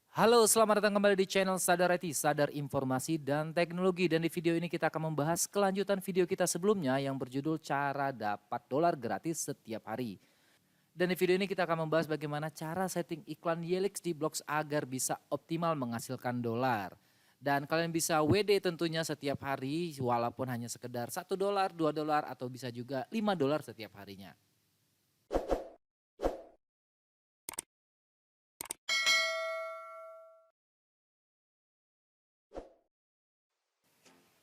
Halo, selamat datang kembali di channel Sadar IT, Sadar Informasi dan Teknologi. Dan di video ini kita akan membahas kelanjutan video kita sebelumnya yang berjudul Cara Dapat Dolar Gratis Setiap Hari. Dan di video ini kita akan membahas bagaimana cara setting iklan Yelix di Blogs agar bisa optimal menghasilkan dolar. Dan kalian bisa WD tentunya setiap hari walaupun hanya sekedar $1, $2 atau bisa juga $5 setiap harinya.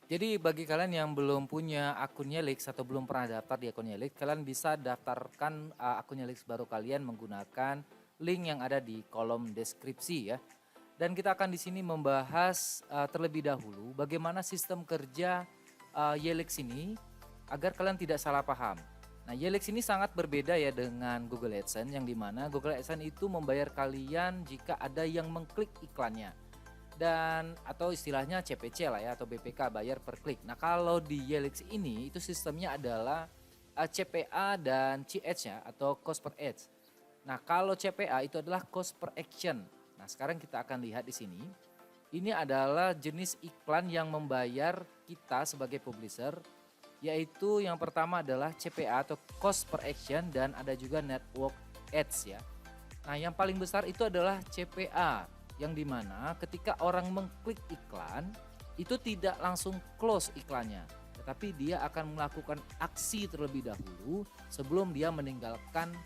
Jadi bagi kalian yang belum punya akun Yelix atau belum pernah daftar di akun Yelix, kalian bisa daftarkan akun Yelix baru kalian menggunakan link yang ada di kolom deskripsi ya. Dan kita akan di sini membahas terlebih dahulu bagaimana sistem kerja Yelix ini agar kalian tidak salah paham. Nah, Yelix ini sangat berbeda ya dengan Google AdSense yang dimana Google AdSense itu membayar kalian jika ada yang mengklik iklannya dan atau istilahnya CPC lah ya atau BPK bayar per klik. Nah, kalau di Yelix ini itu sistemnya adalah CPA dan CH ya atau cost per ads. Nah, kalau CPA itu adalah cost per action. Nah, sekarang kita akan lihat di sini. Ini adalah jenis iklan yang membayar kita sebagai publisher, yaitu yang pertama adalah CPA atau cost per action dan ada juga network ads ya. Nah, yang paling besar itu adalah CPA, yang dimana ketika orang mengklik iklan, itu tidak langsung close iklannya, tetapi dia akan melakukan aksi terlebih dahulu sebelum dia meninggalkan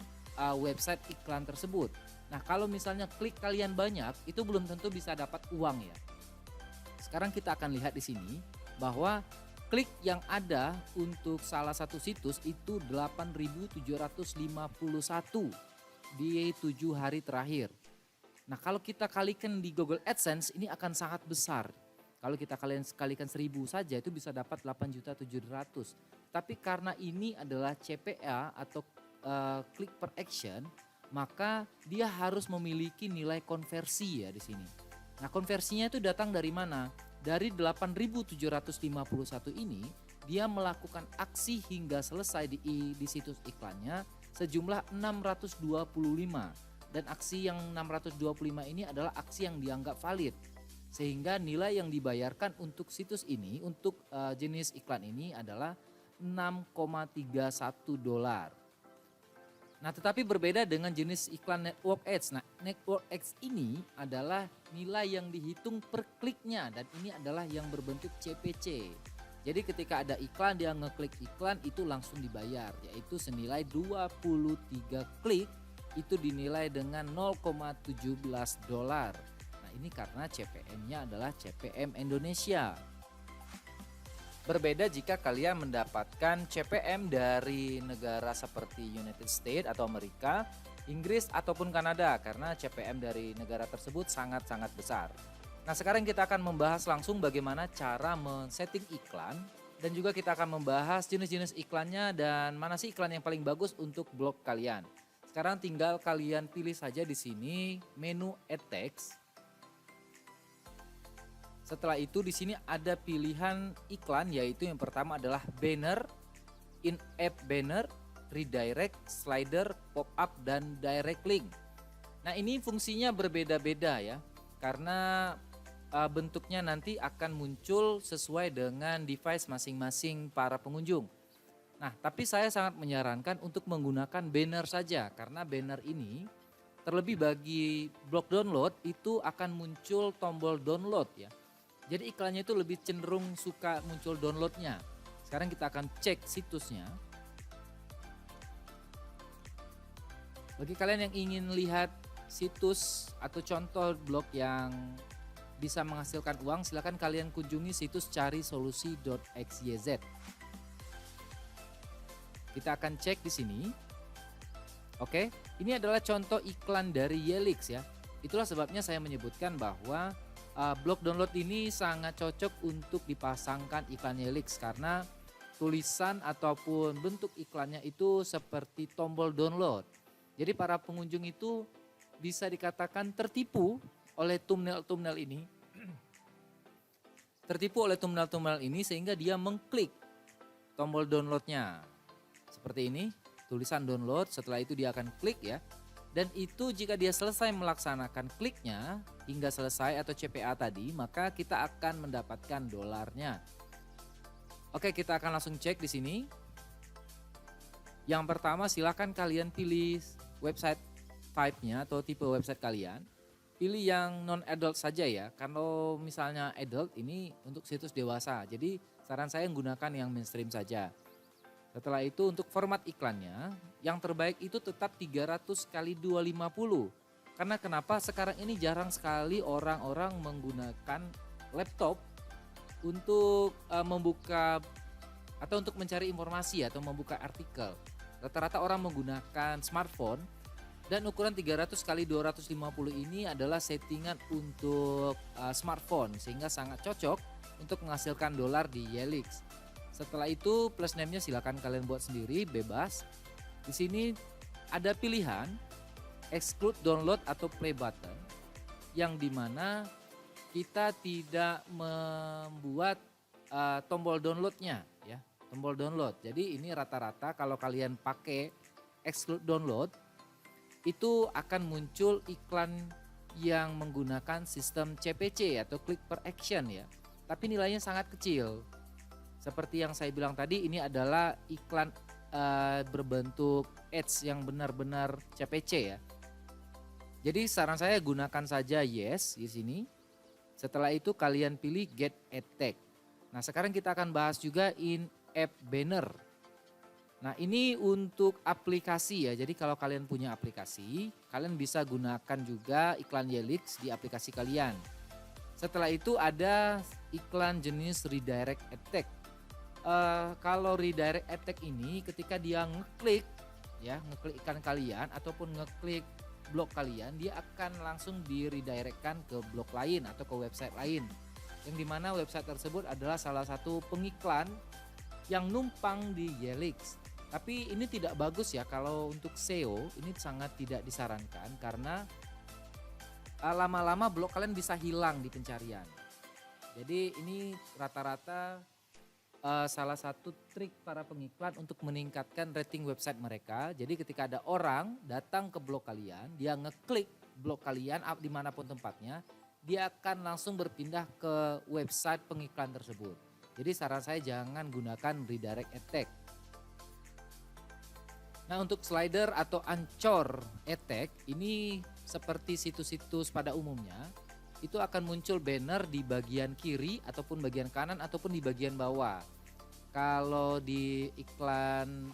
website iklan tersebut. Nah, kalau misalnya klik kalian banyak, itu belum tentu bisa dapat uang ya. Sekarang kita akan lihat di sini bahwa klik yang ada untuk salah satu situs itu 8.751 di 7 hari terakhir. Nah, kalau kita kalikan di Google AdSense ini akan sangat besar. Kalau kita kalikan 1000 saja itu bisa dapat 8.700.000. Tapi karena ini adalah CPA atau click per action, maka dia harus memiliki nilai konversi ya di sini. Nah, konversinya itu datang dari mana? Dari 8.751 ini dia melakukan aksi hingga selesai di situs iklannya sejumlah 625, dan aksi yang 625 ini adalah aksi yang dianggap valid, sehingga nilai yang dibayarkan untuk situs ini untuk jenis iklan ini adalah $6,31. Nah, tetapi berbeda dengan jenis iklan network ads. Nah, network ads ini adalah nilai yang dihitung per kliknya dan ini adalah yang berbentuk CPC. Jadi ketika ada iklan dia ngeklik iklan itu langsung dibayar, yaitu senilai 23 klik itu dinilai dengan $0,17. Nah, ini karena CPM-nya adalah CPM Indonesia. Berbeda jika kalian mendapatkan CPM dari negara seperti United States atau Amerika, Inggris ataupun Kanada karena CPM dari negara tersebut sangat-sangat besar. Nah, sekarang kita akan membahas langsung bagaimana cara men-setting iklan dan juga kita akan membahas jenis-jenis iklannya dan mana sih iklan yang paling bagus untuk blog kalian. Sekarang tinggal kalian pilih saja di sini menu Add Text. Setelah itu di sini ada pilihan iklan, yaitu yang pertama adalah banner, in-app banner, redirect, slider, pop-up, dan direct link. Nah, ini fungsinya berbeda-beda ya, karena bentuknya nanti akan muncul sesuai dengan device masing-masing para pengunjung. Nah, tapi saya sangat menyarankan untuk menggunakan banner saja, karena banner ini terlebih bagi blog download itu akan muncul tombol download ya. Jadi iklannya itu lebih cenderung suka muncul downloadnya. Sekarang kita akan cek situsnya. Bagi kalian yang ingin lihat situs atau contoh blog yang bisa menghasilkan uang, silakan kalian kunjungi situs carisolusi.xyz. Kita akan cek di sini. Oke, ini adalah contoh iklan dari Yelix ya. Itulah sebabnya saya menyebutkan bahwa blog download ini sangat cocok untuk dipasangkan iklan Yelix karena tulisan ataupun bentuk iklannya itu seperti tombol download. Jadi para pengunjung itu bisa dikatakan tertipu oleh thumbnail ini. Tertipu oleh thumbnail ini sehingga dia mengklik tombol downloadnya. Seperti ini, tulisan download, setelah itu dia akan klik ya. Dan itu jika dia selesai melaksanakan kliknya hingga selesai atau CPA tadi, maka kita akan mendapatkan dolarnya. Oke, kita akan langsung cek di sini. Yang pertama silakan kalian pilih website type-nya atau tipe website kalian. Pilih yang non-adult saja ya. Kalau misalnya adult ini untuk situs dewasa. Jadi saran saya menggunakan yang mainstream saja. Setelah itu untuk format iklannya, yang terbaik itu tetap 300 kali 250. Karena kenapa sekarang ini jarang sekali orang-orang menggunakan laptop untuk membuka atau untuk mencari informasi atau membuka artikel. Rata-rata orang menggunakan smartphone dan ukuran 300 kali 250 ini adalah settingan untuk smartphone sehingga sangat cocok untuk menghasilkan dolar di Yelix. Setelah itu plus name-nya silakan kalian buat sendiri, bebas. Di sini ada pilihan exclude download atau play button yang dimana kita tidak membuat tombol downloadnya ya, tombol download. Jadi ini rata-rata kalau kalian pakai exclude download itu akan muncul iklan yang menggunakan sistem CPC atau click per action ya. Tapi nilainya sangat kecil. Seperti yang saya bilang tadi, ini adalah iklan berbentuk ads yang benar-benar CPC ya. Jadi saran saya gunakan saja yes di sini. Setelah itu kalian pilih get ad tag. Nah sekarang kita akan bahas juga in-app banner. Nah ini untuk aplikasi ya. Jadi kalau kalian punya aplikasi, kalian bisa gunakan juga iklan Yelix di aplikasi kalian. Setelah itu ada iklan jenis redirect ad tag. Kalau redirect ad tag ini ketika dia ngeklik iklan kalian ataupun ngeklik blog kalian, dia akan langsung di redirectkan ke blog lain atau ke website lain. Yang dimana website tersebut adalah salah satu pengiklan yang numpang di Yelix. Tapi ini tidak bagus ya, kalau untuk SEO ini sangat tidak disarankan karena lama-lama blog kalian bisa hilang di pencarian. Jadi ini rata-rata salah satu trik para pengiklan untuk meningkatkan rating website mereka. Jadi ketika ada orang datang ke blog kalian, dia ngeklik blog kalian dimanapun tempatnya, dia akan langsung berpindah ke website pengiklan tersebut. Jadi saran saya jangan gunakan redirect ad tag. Nah untuk slider atau ancor ad tag ini seperti situs-situs pada umumnya, itu akan muncul banner di bagian kiri ataupun bagian kanan ataupun di bagian bawah. Kalau di iklan,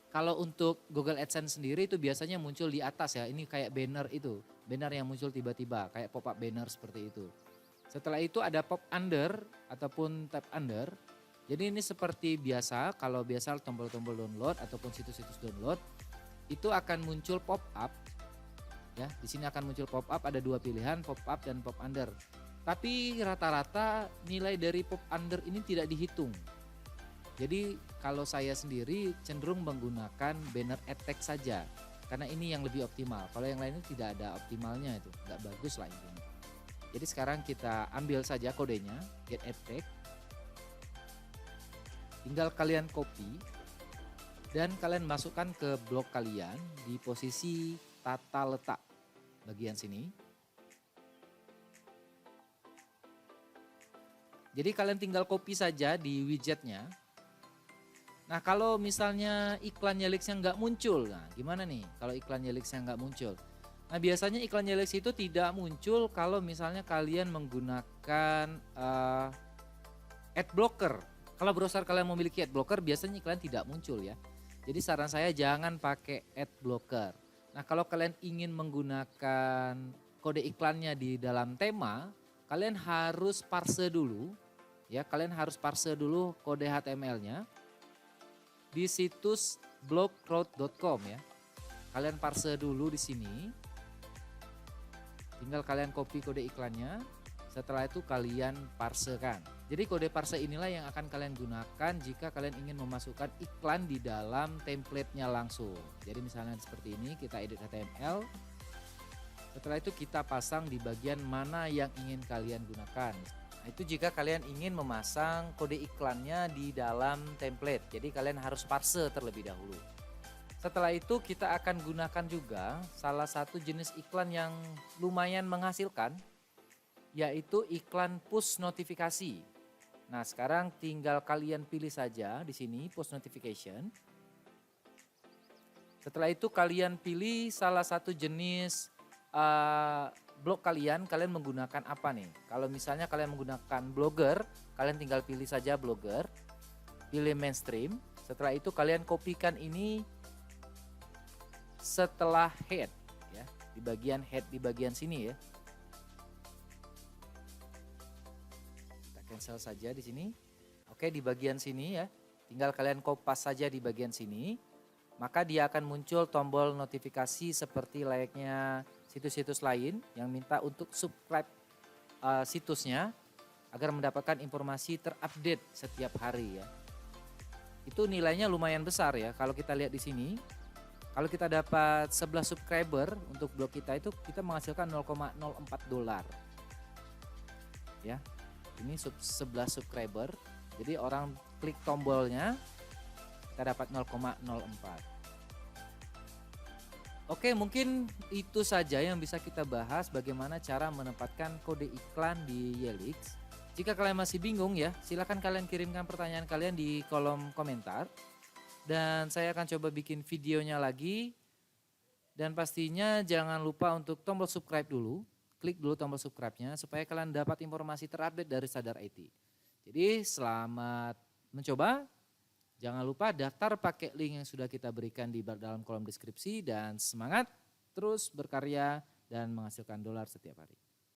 kalau untuk Google AdSense sendiri itu biasanya muncul di atas ya. Ini kayak banner itu, banner yang muncul tiba-tiba kayak pop-up banner seperti itu. Setelah itu ada pop under ataupun tab under. Jadi ini seperti biasa, kalau biasa tombol-tombol download ataupun situs-situs download itu akan muncul pop-up. Ya, di sini akan muncul pop-up, ada dua pilihan, pop-up dan pop under. Tapi rata-rata nilai dari pop under ini tidak dihitung. Jadi kalau saya sendiri cenderung menggunakan banner ad tag saja. Karena ini yang lebih optimal. Kalau yang lainnya tidak ada optimalnya itu, nggak bagus lah intinya. Jadi sekarang kita ambil saja kodenya, get ad tag. Tinggal kalian copy dan kalian masukkan ke blog kalian di posisi tata letak bagian sini. Jadi kalian tinggal copy saja di widgetnya. Nah kalau misalnya iklan Yelix-nya nggak muncul, nah gimana nih kalau iklan Yelix-nya nggak muncul? Nah biasanya iklan Yelix itu tidak muncul kalau misalnya kalian menggunakan ad blocker. Kalau browser kalian memiliki ad blocker biasanya iklan tidak muncul ya. Jadi saran saya jangan pakai ad blocker. Nah kalau kalian ingin menggunakan kode iklannya di dalam tema, kalian harus parse dulu. Ya, kalian harus parse dulu kode HTML-nya di situs blogcrowd.com ya. Kalian parse dulu di sini. Tinggal kalian copy kode iklannya. Setelah itu kalian parsekan. Jadi kode parse inilah yang akan kalian gunakan jika kalian ingin memasukkan iklan di dalam template-nya langsung. Jadi misalnya seperti ini, kita edit HTML. Setelah itu kita pasang di bagian mana yang ingin kalian gunakan. Nah, itu jika kalian ingin memasang kode iklannya di dalam template. Jadi kalian harus parse terlebih dahulu. Setelah itu kita akan gunakan juga salah satu jenis iklan yang lumayan menghasilkan, yaitu iklan push notifikasi. Nah, sekarang tinggal kalian pilih saja di sini push notification. Setelah itu kalian pilih salah satu jenis blog kalian menggunakan apa nih? Kalau misalnya kalian menggunakan Blogger, kalian tinggal pilih saja Blogger, pilih mainstream. Setelah itu kalian kopikan ini setelah head, ya, di bagian head di bagian sini ya. Kita cancel saja di sini. Oke, di bagian sini ya, tinggal kalian kopas saja di bagian sini. Maka dia akan muncul tombol notifikasi seperti layaknya situs-situs lain yang minta untuk subscribe situsnya agar mendapatkan informasi terupdate setiap hari ya. Itu nilainya lumayan besar ya. Kalau kita lihat di sini, kalau kita dapat 11 subscriber untuk blog kita itu kita menghasilkan $0,04. Ya. Ini 11 subscriber. Jadi orang klik tombolnya kita dapat 0,04. Oke, mungkin itu saja yang bisa kita bahas bagaimana cara menempatkan kode iklan di Yelix. Jika kalian masih bingung ya, silakan kalian kirimkan pertanyaan kalian di kolom komentar. Dan saya akan coba bikin videonya lagi. Dan pastinya jangan lupa untuk tombol subscribe dulu. Klik dulu tombol subscribe-nya supaya kalian dapat informasi terupdate dari Sadar IT. Jadi selamat mencoba. Jangan lupa daftar pakai link yang sudah kita berikan di dalam kolom deskripsi dan semangat terus berkarya dan menghasilkan dolar setiap hari.